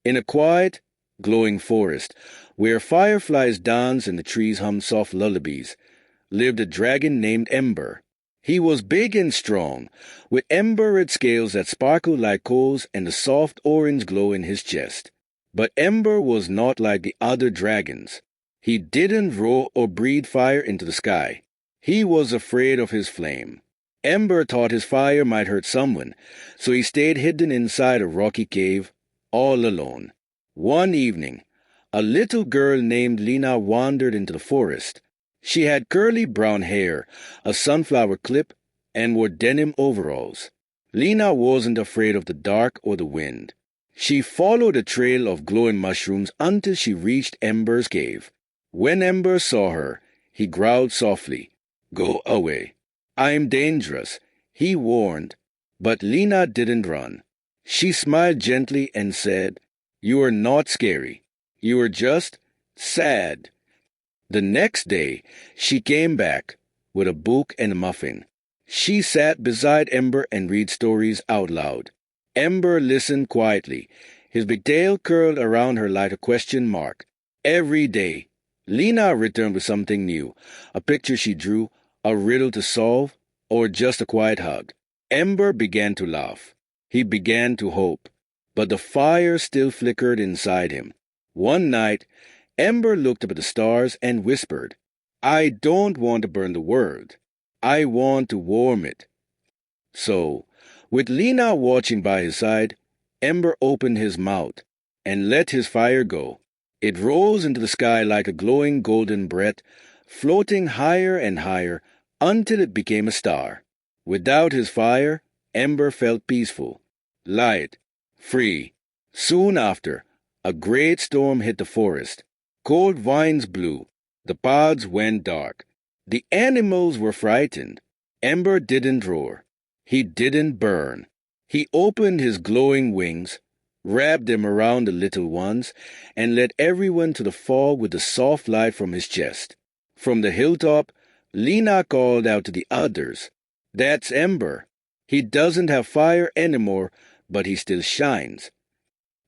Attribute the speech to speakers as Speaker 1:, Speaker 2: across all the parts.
Speaker 1: In a quiet, glowing forest, where fireflies danced and the trees hummed soft lullabies, lived a dragon named Ember. He was big and strong, with ember-red scales that sparkled like coals and a soft orange glow in his chest. But Ember was not like the other dragons. He didn't roar or breathe fire into the sky. He was afraid of his flame. Ember thought his fire might hurt someone, so he stayed hidden inside a rocky cave, all alone. One evening, a little girl named Lina wandered into the forest. She had curly brown hair, a sunflower clip, and wore denim overalls. Lina wasn't afraid of the dark or the wind. She followed a trail of glowing mushrooms until she reached Ember's cave. When Ember saw her, he growled softly, "Go away. I'm dangerous," he warned. But Lina didn't run. She smiled gently and said, "You are not scary. You are just sad." The next day, she came back with a book and a muffin. She sat beside Ember and read stories out loud. Ember listened quietly, his big tail curled around her like a question mark. Every day, Lina returned with something new, a picture she drew, a riddle to solve, or just a quiet hug. Ember began to laugh. He began to hope, but the fire still flickered inside him. One night, Ember looked up at the stars and whispered, "I don't want to burn the world. I want to warm it." So, with Lina watching by his side, Ember opened his mouth and let his fire go. It rose into the sky like a glowing golden breath, floating higher and higher until it became a star. Without his fire, Ember felt peaceful, light, free. Soon after, a great storm hit the forest. Cold winds blew. The paths went dark. The animals were frightened. Ember didn't roar. He didn't burn. He opened his glowing wings, wrapped them around the little ones, and led everyone to the fall with the soft light from his chest. From the hilltop, Lina called out to the others, "That's Ember. He doesn't have fire anymore, but he still shines."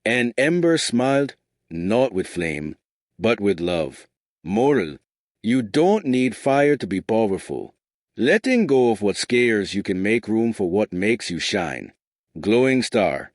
Speaker 1: And Ember smiled, not with flame, but with love. Moral: you don't need fire to be powerful. Letting go of what scares you can make room for what makes you shine. Glowing star.